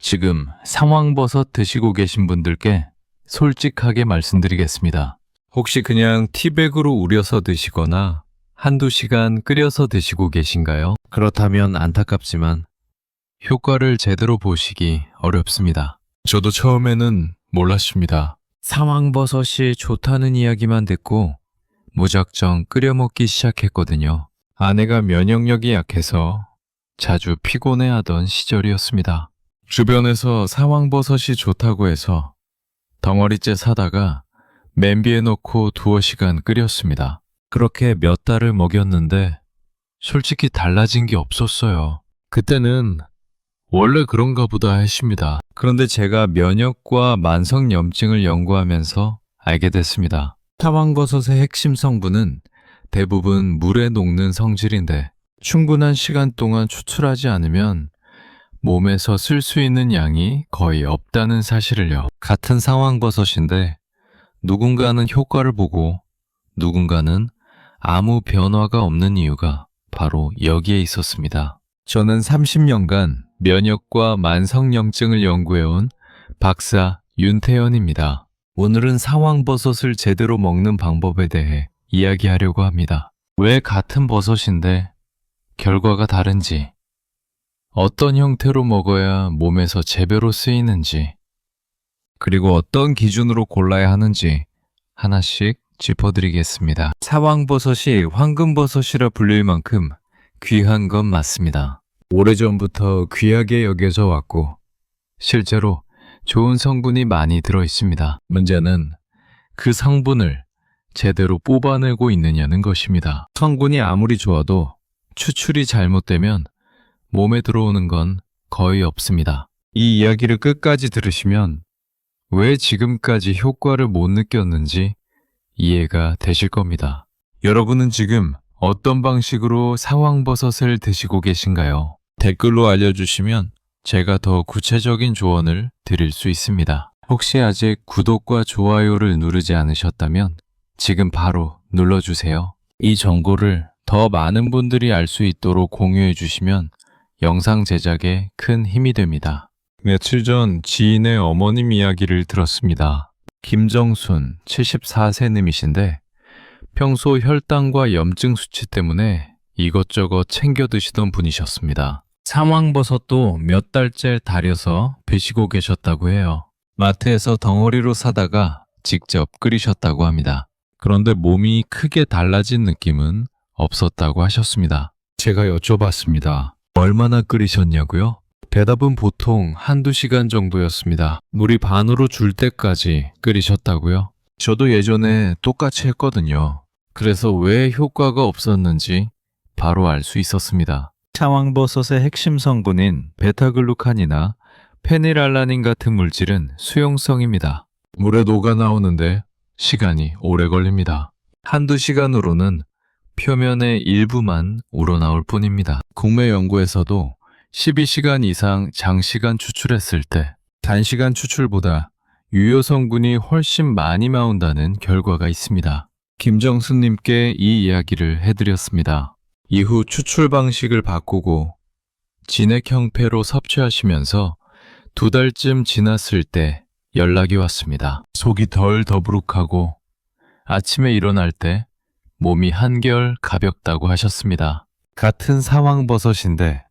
지금 상황버섯 드시고 계신 분들께 솔직하게 말씀드리겠습니다. 혹시 그냥 티백으로 우려서 드시거나 한두 시간 끓여서 드시고 계신가요? 그렇다면 안타깝지만 효과를 제대로 보시기 어렵습니다. 저도 처음에는 몰랐습니다. 상황버섯이 좋다는 이야기만 듣고 무작정 끓여 먹기 시작했거든요. 아내가 면역력이 약해서 자주 피곤해하던 시절이었습니다. 주변에서 상황버섯이 좋다고 해서 덩어리째 사다가 냄비에 넣고 두어 시간 끓였습니다. 그렇게 몇 달을 먹였는데 솔직히 달라진 게 없었어요. 그때는 원래 그런가 보다 했습니다. 그런데 제가 면역과 만성염증을 연구하면서 알게 됐습니다. 상황버섯의 핵심 성분은 대부분 물에 녹는 성질인데 충분한 시간 동안 추출하지 않으면 몸에서 쓸 수 있는 양이 거의 없다는 사실을요. 같은 상황버섯인데 누군가는 효과를 보고 누군가는 아무 변화가 없는 이유가 바로 여기에 있었습니다. 저는 30년간 면역과 만성염증을 연구해온 박사 윤태현입니다. 오늘은 상황버섯을 제대로 먹는 방법에 대해 이야기하려고 합니다. 왜 같은 버섯인데 결과가 다른지, 어떤 형태로 먹어야 몸에서 제대로 쓰이는지, 그리고 어떤 기준으로 골라야 하는지 하나씩 짚어드리겠습니다. 상황버섯이 황금버섯이라 불릴 만큼 귀한 건 맞습니다. 오래전부터 귀하게 여겨져 왔고 실제로 좋은 성분이 많이 들어있습니다. 문제는 그 성분을 제대로 뽑아내고 있느냐는 것입니다. 성분이 아무리 좋아도 추출이 잘못되면 몸에 들어오는 건 거의 없습니다. 이 이야기를 끝까지 들으시면 왜 지금까지 효과를 못 느꼈는지 이해가 되실 겁니다. 여러분은 지금 어떤 방식으로 상황버섯을 드시고 계신가요? 댓글로 알려주시면 제가 더 구체적인 조언을 드릴 수 있습니다. 혹시 아직 구독과 좋아요를 누르지 않으셨다면 지금 바로 눌러주세요. 이 정보를 더 많은 분들이 알 수 있도록 공유해 주시면 영상 제작에 큰 힘이 됩니다. 며칠 전 지인의 어머님 이야기를 들었습니다. 김정순 74세님이신데 평소 혈당과 염증 수치 때문에 이것저것 챙겨 드시던 분이셨습니다. 상황버섯도 몇 달째 달여서 드시고 계셨다고 해요. 마트에서 덩어리로 사다가 직접 끓이셨다고 합니다. 그런데 몸이 크게 달라진 느낌은 없었다고 하셨습니다. 제가 여쭤봤습니다. 얼마나 끓이셨냐고요? 대답은 보통 한두 시간 정도였습니다. 물이 반으로 줄 때까지 끓이셨다고요? 저도 예전에 똑같이 했거든요. 그래서 왜 효과가 없었는지 바로 알 수 있었습니다. 상황버섯의 핵심 성분인 베타글루칸이나 페닐알라닌 같은 물질은 수용성입니다. 물에 녹아 나오는데 시간이 오래 걸립니다. 한두 시간으로는 표면의 일부만 우러나올 뿐입니다. 국내 연구에서도 12시간 이상 장시간 추출했을 때 단시간 추출보다 유효 성분이 훨씬 많이 나온다는 결과가 있습니다. 김정수님께 이 이야기를 해드렸습니다. 이후 추출 방식을 바꾸고 진액 형태로 섭취하시면서 2달쯤 지났을 때 연락이 왔습니다. 속이 덜 더부룩하고 아침에 일어날 때 몸이 한결 가볍다고 하셨습니다. 같은 상황버섯인데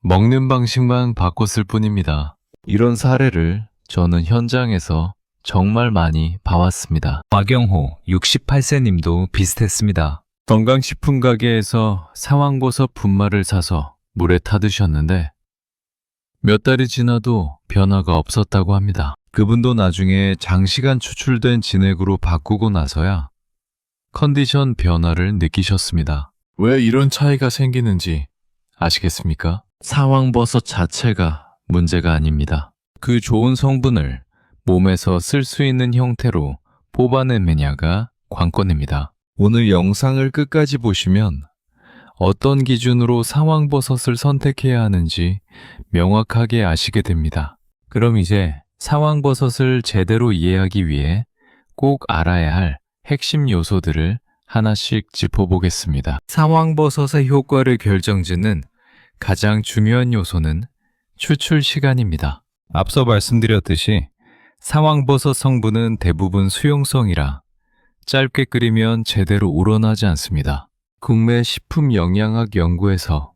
먹는 방식만 바꿨을 뿐입니다. 이런 사례를 저는 현장에서 정말 많이 봐왔습니다. 박영호 68세님도 비슷했습니다. 건강식품 가게에서 상황버섯 분말을 사서 물에 타드셨는데 몇 달이 지나도 변화가 없었다고 합니다. 그분도 나중에 장시간 추출된 진액으로 바꾸고 나서야 컨디션 변화를 느끼셨습니다. 왜 이런 차이가 생기는지 아시겠습니까? 상황버섯 자체가 문제가 아닙니다. 그 좋은 성분을 몸에서 쓸 수 있는 형태로 뽑아내느냐가 관건입니다. 오늘 영상을 끝까지 보시면 어떤 기준으로 상황버섯을 선택해야 하는지 명확하게 아시게 됩니다. 그럼 이제 상황버섯을 제대로 이해하기 위해 꼭 알아야 할 핵심 요소들을 하나씩 짚어보겠습니다. 상황버섯의 효과를 결정짓는 가장 중요한 요소는 추출 시간입니다. 앞서 말씀드렸듯이 상황버섯 성분은 대부분 수용성이라 짧게 끓이면 제대로 우러나지 않습니다. 국내 식품영양학연구에서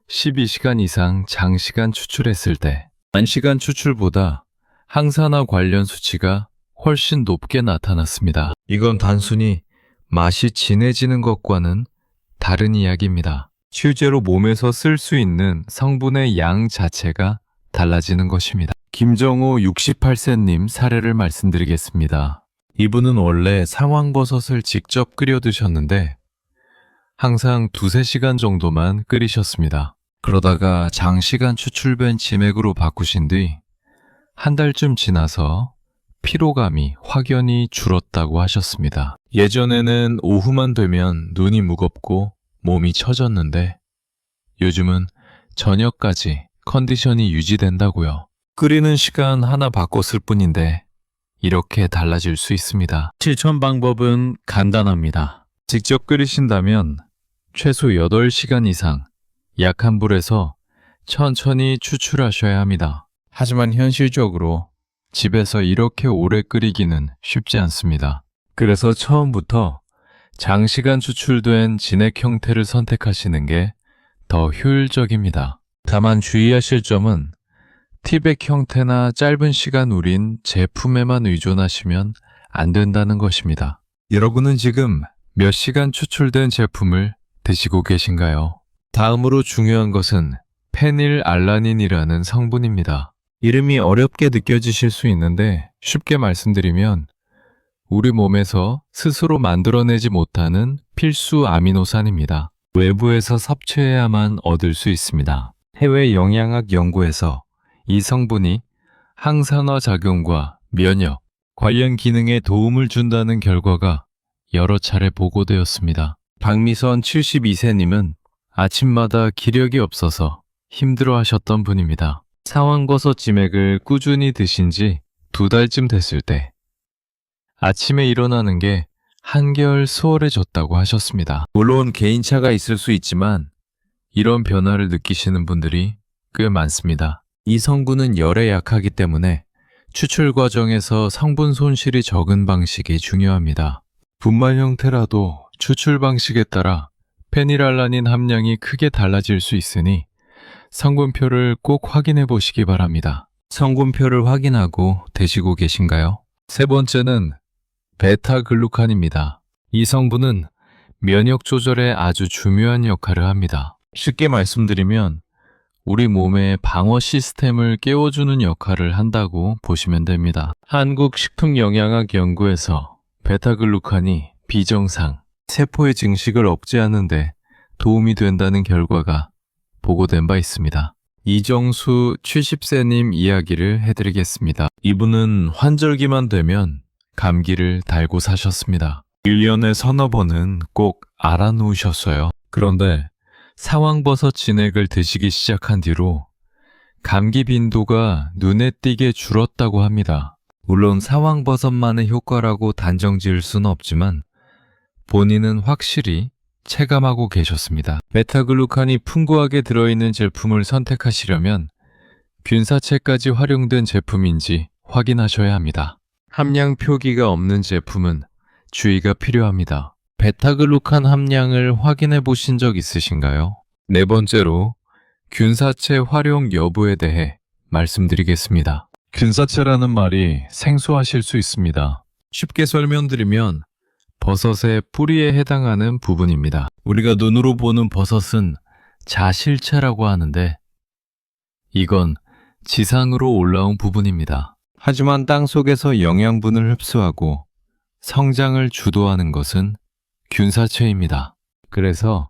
12시간 이상 장시간 추출했을 때 단시간 추출보다 항산화 관련 수치가 훨씬 높게 나타났습니다. 이건 단순히 맛이 진해지는 것과는 다른 이야기입니다. 실제로 몸에서 쓸 수 있는 성분의 양 자체가 달라지는 것입니다. 김정호 68세님 사례를 말씀드리겠습니다. 이분은 원래 상황버섯을 직접 끓여 드셨는데 항상 2-3시간 정도만 끓이셨습니다. 그러다가 장시간 추출된 진액으로 바꾸신 뒤 한 달쯤 지나서 피로감이 확연히 줄었다고 하셨습니다. 예전에는 오후만 되면 눈이 무겁고 몸이 처졌는데 요즘은 저녁까지 컨디션이 유지된다고요. 끓이는 시간 하나 바꿨을 뿐인데 이렇게 달라질 수 있습니다. 실천 방법은 간단합니다. 직접 끓이신다면 최소 8시간 이상 약한 불에서 천천히 추출하셔야 합니다. 하지만 현실적으로 집에서 이렇게 오래 끓이기는 쉽지 않습니다. 그래서 처음부터 장시간 추출된 진액 형태를 선택하시는 게 더 효율적입니다. 다만 주의하실 점은 티백 형태나 짧은 시간 우린 제품에만 의존하시면 안 된다는 것입니다. 여러분은 지금 몇 시간 추출된 제품을 드시고 계신가요? 다음으로 중요한 것은 페닐알라닌이라는 성분입니다. 이름이 어렵게 느껴지실 수 있는데 쉽게 말씀드리면 우리 몸에서 스스로 만들어내지 못하는 필수 아미노산입니다. 외부에서 섭취해야만 얻을 수 있습니다. 해외 영양학 연구에서 이 성분이 항산화 작용과 면역, 관련 기능에 도움을 준다는 결과가 여러 차례 보고되었습니다. 박미선 72세님은 아침마다 기력이 없어서 힘들어 하셨던 분입니다. 상황버섯 진액을 꾸준히 드신 지 2달쯤 됐을 때 아침에 일어나는 게 한결 수월해졌다고 하셨습니다. 물론 개인차가 있을 수 있지만 이런 변화를 느끼시는 분들이 꽤 많습니다. 이 성분은 열에 약하기 때문에 추출 과정에서 성분 손실이 적은 방식이 중요합니다. 분말 형태라도 추출 방식에 따라 페닐알라닌 함량이 크게 달라질 수 있으니 성분표를 꼭 확인해 보시기 바랍니다. 성분표를 확인하고 드시고 계신가요? 세 번째는 베타글루칸입니다. 이 성분은 면역 조절에 아주 중요한 역할을 합니다. 쉽게 말씀드리면 우리 몸의 방어 시스템을 깨워주는 역할을 한다고 보시면 됩니다. 한국식품영양학연구에서 베타글루칸이 비정상, 세포의 증식을 억제하는 데 도움이 된다는 결과가 보고된 바 있습니다. 이정수 70세님 이야기를 해드리겠습니다. 이분은 환절기만 되면 감기를 달고 사셨습니다. 1년에 서너 번은 꼭 알아놓으셨어요. 그런데 상황버섯 진액을 드시기 시작한 뒤로 감기 빈도가 눈에 띄게 줄었다고 합니다. 물론 상황버섯만의 효과라고 단정 지을 수는 없지만 본인은 확실히 체감하고 계셨습니다. 베타글루칸이 풍부하게 들어있는 제품을 선택하시려면 균사체까지 활용된 제품인지 확인하셔야 합니다. 함량 표기가 없는 제품은 주의가 필요합니다. 베타글루칸 함량을 확인해 보신 적 있으신가요? 네 번째로 균사체 활용 여부에 대해 말씀드리겠습니다. 균사체라는 말이 생소하실 수 있습니다. 쉽게 설명드리면 버섯의 뿌리에 해당하는 부분입니다. 우리가 눈으로 보는 버섯은 자실체라고 하는데 이건 지상으로 올라온 부분입니다. 하지만 땅 속에서 영양분을 흡수하고 성장을 주도하는 것은 균사체입니다. 그래서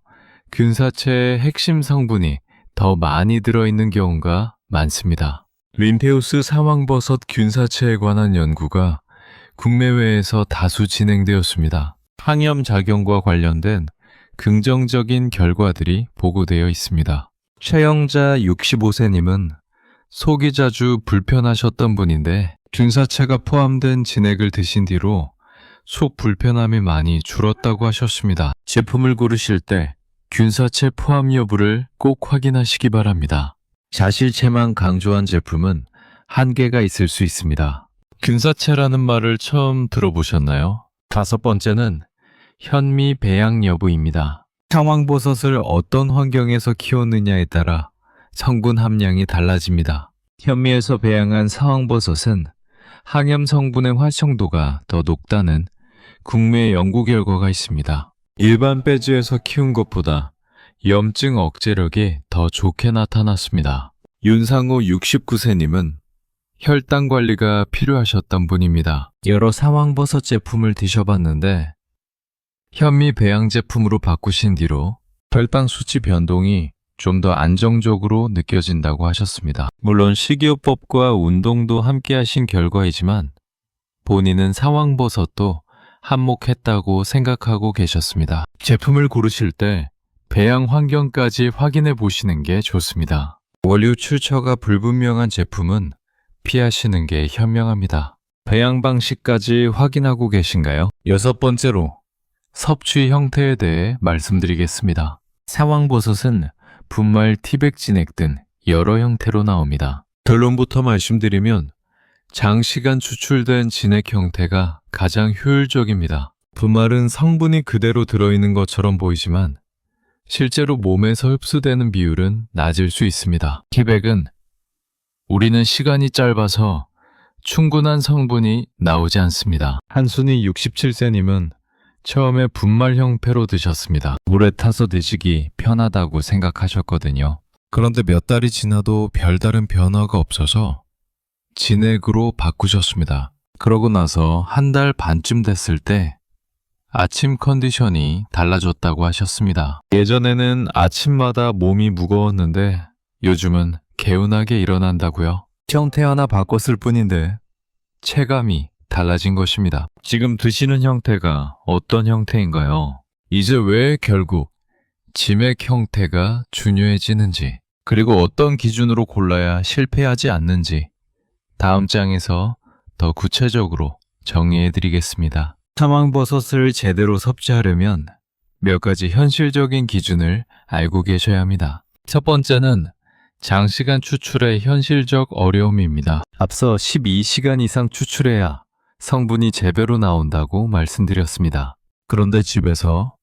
균사체의 핵심 성분이 더 많이 들어있는 경우가 많습니다. 린테우스 상황버섯 균사체에 관한 연구가 국내외에서 다수 진행되었습니다. 항염작용과 관련된 긍정적인 결과들이 보고되어 있습니다. 최영자 65세님은 속이 자주 불편하셨던 분인데 균사체가 포함된 진액을 드신 뒤로 속 불편함이 많이 줄었다고 하셨습니다. 제품을 고르실 때 균사체 포함 여부를 꼭 확인하시기 바랍니다. 자실체만 강조한 제품은 한계가 있을 수 있습니다. 균사체라는 말을 처음 들어보셨나요? 다섯 번째는 현미 배양 여부입니다. 상황버섯을 어떤 환경에서 키웠느냐에 따라 성분 함량이 달라집니다. 현미에서 배양한 상황버섯은 항염 성분의 활성도가 더 높다는 국내 연구 결과가 있습니다. 일반 배지에서 키운 것보다 염증 억제력이 더 좋게 나타났습니다. 윤상호 69세님은 혈당 관리가 필요하셨던 분입니다. 여러 상황버섯 제품을 드셔봤는데 현미 배양 제품으로 바꾸신 뒤로 혈당 수치 변동이 좀 더 안정적으로 느껴진다고 하셨습니다. 물론 식이요법과 운동도 함께 하신 결과이지만 본인은 상황버섯도 한몫했다고 생각하고 계셨습니다. 제품을 고르실 때 배양 환경까지 확인해 보시는 게 좋습니다. 원료 출처가 불분명한 제품은 피하시는 게 현명합니다. 배양 방식까지 확인하고 계신가요? 여섯 번째로 섭취 형태에 대해 말씀드리겠습니다. 상황버섯은 분말 티백 진액 등 여러 형태로 나옵니다. 결론부터 말씀드리면 장시간 추출된 진액 형태가 가장 효율적입니다. 분말은 성분이 그대로 들어있는 것처럼 보이지만 실제로 몸에서 흡수되는 비율은 낮을 수 있습니다. 티백은 우리는 시간이 짧아서 충분한 성분이 나오지 않습니다. 한순이 67세님은 처음에 분말 형태로 드셨습니다. 물에 타서 드시기 편하다고 생각하셨거든요. 그런데 몇 달이 지나도 별다른 변화가 없어서 진액으로 바꾸셨습니다. 그러고 나서 한 달 반쯤 됐을 때 아침 컨디션이 달라졌다고 하셨습니다. 예전에는 아침마다 몸이 무거웠는데 요즘은 개운하게 일어난다고요. 형태 하나 바꿨을 뿐인데 체감이 달라진 것입니다. 지금 드시는 형태가 어떤 형태인가요? 이제 왜 결국 진액 형태가 중요해지는지, 그리고 어떤 기준으로 골라야 실패하지 않는지 다음 장에서 더 구체적으로 정리해 드리겠습니다. 상황버섯을 제대로 섭취하려면 몇 가지 현실적인 기준을 알고 계셔야 합니다. 첫 번째는 장시간 추출의 현실적 어려움입니다. 앞서 12시간 이상 추출해야 성분이 제대로 나온다고 말씀드렸습니다. 그런데 집에서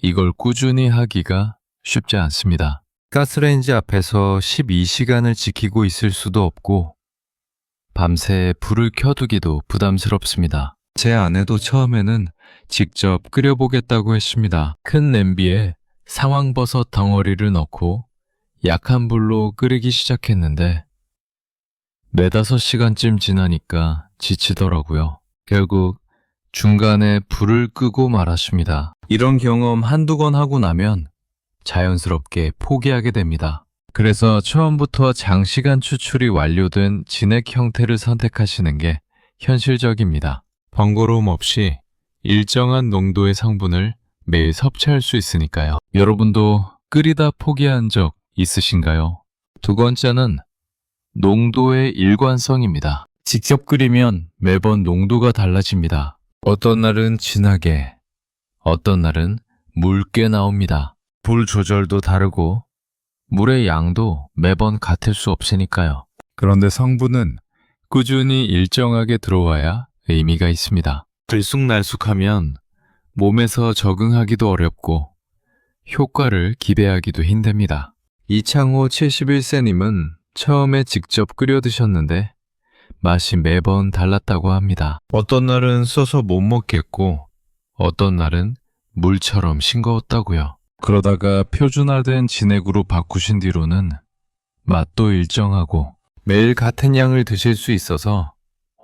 이걸 꾸준히 하기가 쉽지 않습니다. 가스레인지 앞에서 12시간을 지키고 있을 수도 없고 밤새 불을 켜두기도 부담스럽습니다. 제 아내도 처음에는 직접 끓여보겠다고 했습니다. 큰 냄비에 상황버섯 덩어리를 넣고 약한 불로 끓이기 시작했는데 4~5시간쯤 지나니까 지치더라고요. 결국 중간에 불을 끄고 말았습니다. 이런 경험 한두 번 하고 나면 자연스럽게 포기하게 됩니다. 그래서 처음부터 장시간 추출이 완료된 진액 형태를 선택하시는 게 현실적입니다. 번거로움 없이 일정한 농도의 성분을 매일 섭취할 수 있으니까요. 여러분도 끓이다 포기한 적 있으신가요? 두 번째는 농도의 일관성입니다. 직접 끓이면 매번 농도가 달라집니다. 어떤 날은 진하게, 어떤 날은 묽게 나옵니다. 불 조절도 다르고 물의 양도 매번 같을 수 없으니까요. 그런데 성분은 꾸준히 일정하게 들어와야 의미가 있습니다. 들쑥날쑥하면 몸에서 적응하기도 어렵고 효과를 기대하기도 힘듭니다. 이창호 71세님은 처음에 직접 끓여 드셨는데 맛이 매번 달랐다고 합니다. 어떤 날은 써서 못 먹겠고 어떤 날은 물처럼 싱거웠다고요. 그러다가 표준화된 진액으로 바꾸신 뒤로는 맛도 일정하고 매일 같은 양을 드실 수 있어서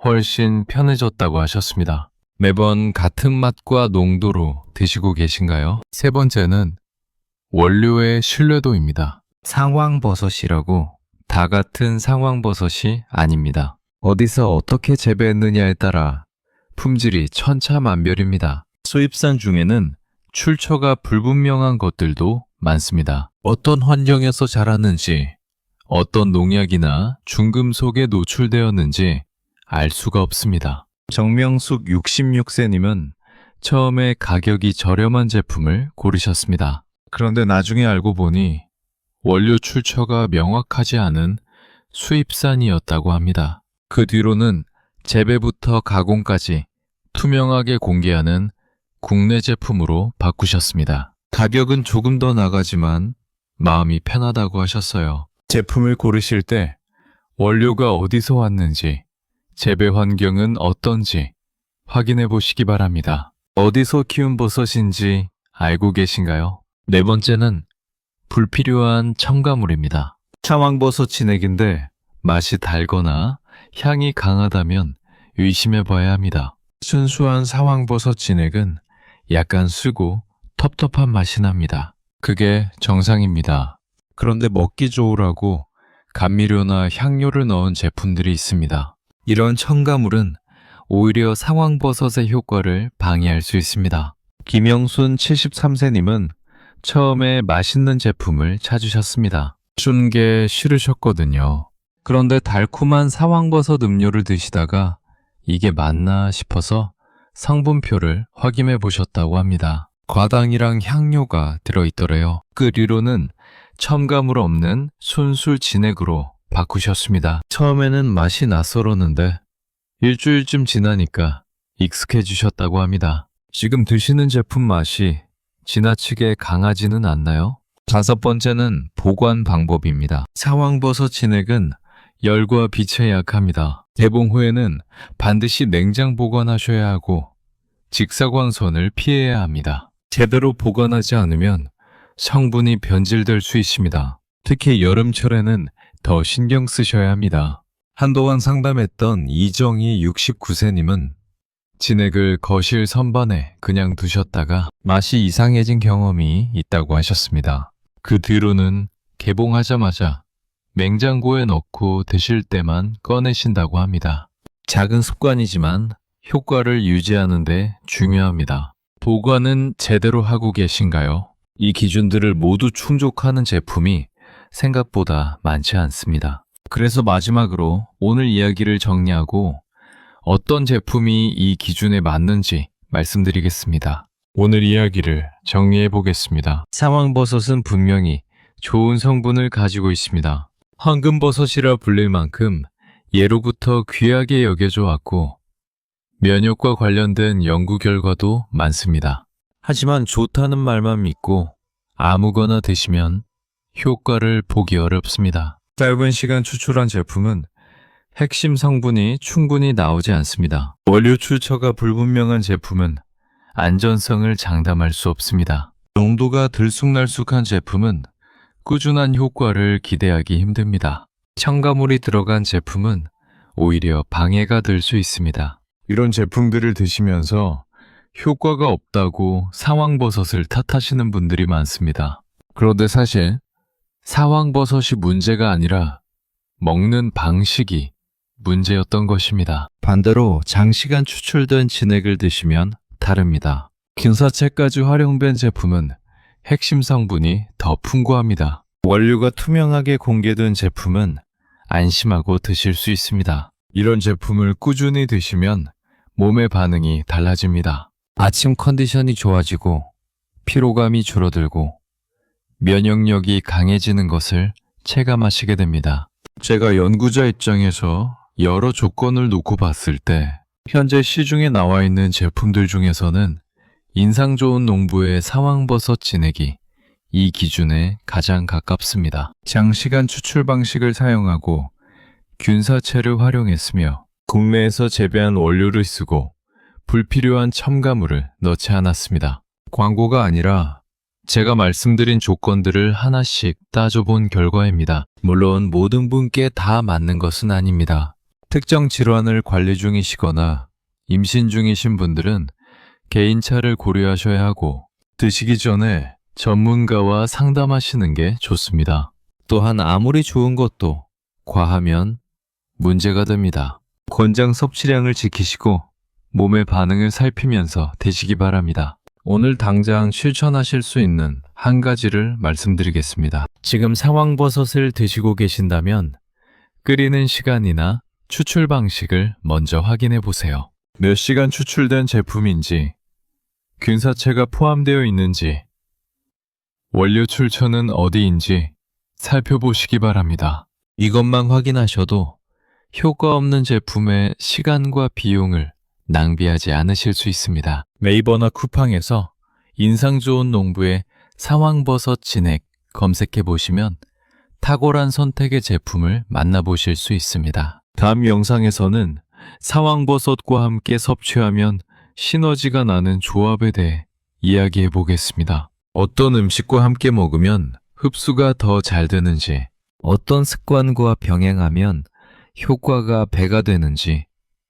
훨씬 편해졌다고 하셨습니다. 매번 같은 맛과 농도로 드시고 계신가요? 세 번째는 원료의 신뢰도입니다. 상황버섯이라고 다 같은 상황버섯이 아닙니다. 어디서 어떻게 재배했느냐에 따라 품질이 천차만별입니다. 수입산 중에는 출처가 불분명한 것들도 많습니다. 어떤 환경에서 자랐는지, 어떤 농약이나 중금속에 노출되었는지 알 수가 없습니다. 정명숙 66세님은 처음에 가격이 저렴한 제품을 고르셨습니다. 그런데 나중에 알고 보니 원료 출처가 명확하지 않은 수입산이었다고 합니다. 그 뒤로는 재배부터 가공까지 투명하게 공개하는 국내 제품으로 바꾸셨습니다. 가격은 조금 더 나가지만 마음이 편하다고 하셨어요. 제품을 고르실 때 원료가 어디서 왔는지, 재배 환경은 어떤지 확인해 보시기 바랍니다. 어디서 키운 버섯인지 알고 계신가요? 네 번째는 불필요한 첨가물입니다. 사황버섯 진액인데 맛이 달거나 향이 강하다면 의심해 봐야 합니다. 순수한 사황버섯 진액은 약간 쓰고 텁텁한 맛이 납니다. 그게 정상입니다. 그런데 먹기 좋으라고 감미료나 향료를 넣은 제품들이 있습니다. 이런 첨가물은 오히려 사황버섯의 효과를 방해할 수 있습니다. 김영순 73세님은 처음에 맛있는 제품을 찾으셨습니다. 준 게 싫으셨거든요. 그런데 달콤한 사황버섯 음료를 드시다가 이게 맞나 싶어서 성분표를 확인해 보셨다고 합니다. 과당이랑 향료가 들어있더래요. 그 뒤로는 첨가물 없는 순수 진액으로 바꾸셨습니다. 처음에는 맛이 낯설었는데 일주일쯤 지나니까 익숙해지셨다고 합니다. 지금 드시는 제품 맛이 지나치게 강하지는 않나요? 다섯 번째는 보관 방법입니다. 사황버섯 진액은 열과 빛에 약합니다. 개봉 후에는 반드시 냉장 보관하셔야 하고 직사광선을 피해야 합니다. 제대로 보관하지 않으면 성분이 변질될 수 있습니다. 특히 여름철에는 더 신경 쓰셔야 합니다. 한동안 상담했던 이정희 69세님은 진액을 거실 선반에 그냥 두셨다가 맛이 이상해진 경험이 있다고 하셨습니다. 그 뒤로는 개봉하자마자 냉장고에 넣고 드실 때만 꺼내신다고 합니다. 작은 습관이지만 효과를 유지하는 데 중요합니다. 보관은 제대로 하고 계신가요? 이 기준들을 모두 충족하는 제품이 생각보다 많지 않습니다. 그래서 마지막으로 오늘 이야기를 정리하고 어떤 제품이 이 기준에 맞는지 말씀드리겠습니다. 오늘 이야기를 정리해 보겠습니다. 사황버섯은 분명히 좋은 성분을 가지고 있습니다. 황금버섯이라 불릴 만큼 예로부터 귀하게 여겨져 왔고 면역과 관련된 연구 결과도 많습니다. 하지만 좋다는 말만 믿고 아무거나 드시면 효과를 보기 어렵습니다. 짧은 시간 추출한 제품은 핵심 성분이 충분히 나오지 않습니다. 원료 출처가 불분명한 제품은 안전성을 장담할 수 없습니다. 농도가 들쑥날쑥한 제품은 꾸준한 효과를 기대하기 힘듭니다. 첨가물이 들어간 제품은 오히려 방해가 될 수 있습니다. 이런 제품들을 드시면서 효과가 없다고 사황버섯을 탓하시는 분들이 많습니다. 그런데 사실 사황버섯이 문제가 아니라 먹는 방식이 문제였던 것입니다. 반대로 장시간 추출된 진액을 드시면 다릅니다. 균사체까지 활용된 제품은 핵심 성분이 더 풍부합니다. 원료가 투명하게 공개된 제품은 안심하고 드실 수 있습니다. 이런 제품을 꾸준히 드시면 몸의 반응이 달라집니다. 아침 컨디션이 좋아지고 피로감이 줄어들고 면역력이 강해지는 것을 체감하시게 됩니다. 제가 연구자 입장에서 여러 조건을 놓고 봤을 때 현재 시중에 나와 있는 제품들 중에서는 인상 좋은 농부의 사황버섯 진액이 이 기준에 가장 가깝습니다. 장시간 추출 방식을 사용하고 균사체를 활용했으며 국내에서 재배한 원료를 쓰고 불필요한 첨가물을 넣지 않았습니다. 광고가 아니라 제가 말씀드린 조건들을 하나씩 따져본 결과입니다. 물론 모든 분께 다 맞는 것은 아닙니다. 특정 질환을 관리 중이시거나 임신 중이신 분들은 개인차를 고려하셔야 하고 드시기 전에 전문가와 상담하시는 게 좋습니다. 또한 아무리 좋은 것도 과하면 문제가 됩니다. 권장 섭취량을 지키시고 몸의 반응을 살피면서 드시기 바랍니다. 오늘 당장 실천하실 수 있는 한 가지를 말씀드리겠습니다. 지금 사황버섯을 드시고 계신다면 끓이는 시간이나 추출 방식을 먼저 확인해 보세요. 몇 시간 추출된 제품인지, 균사체가 포함되어 있는지, 원료 출처는 어디인지 살펴보시기 바랍니다. 이것만 확인하셔도 효과 없는 제품에 시간과 비용을 낭비하지 않으실 수 있습니다. 네이버나 쿠팡에서 인상 좋은 농부의 사황버섯 진액 검색해 보시면 탁월한 선택의 제품을 만나보실 수 있습니다. 다음 영상에서는 사황버섯과 함께 섭취하면 시너지가 나는 조합에 대해 이야기해 보겠습니다. 어떤 음식과 함께 먹으면 흡수가 더 잘 되는지, 어떤 습관과 병행하면 효과가 배가 되는지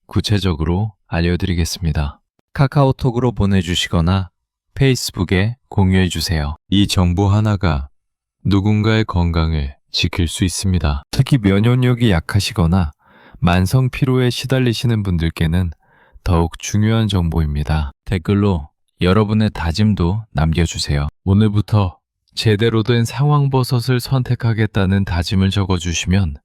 구체적으로 알려드리겠습니다. 카카오톡으로 보내주시거나 페이스북에 공유해 주세요. 이 정보 하나가 누군가의 건강을 지킬 수 있습니다. 특히 면역력이 약하시거나 만성 피로에 시달리시는 분들께는 더욱 중요한 정보입니다. 댓글로 여러분의 다짐도 남겨주세요. 오늘부터 제대로 된 상황버섯을 선택하겠다는 다짐을 적어주시면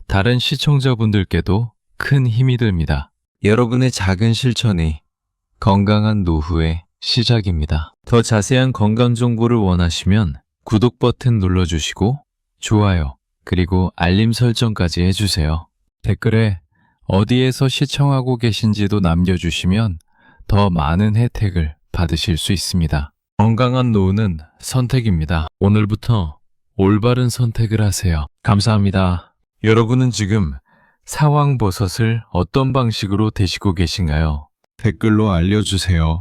다른 시청자분들께도 큰 힘이 됩니다. 여러분의 작은 실천이 건강한 노후의 시작입니다. 더 자세한 건강 정보를 원하시면 구독 버튼 눌러주시고 좋아요, 그리고 알림 설정까지 해주세요. 댓글에 어디에서 시청하고 계신지도 남겨주시면 더 많은 혜택을 받으실 수 있습니다. 건강한 노후는 선택입니다. 오늘부터 올바른 선택을 하세요. 감사합니다. 여러분은 지금 사황버섯을 어떤 방식으로 드시고 계신가요? 댓글로 알려주세요.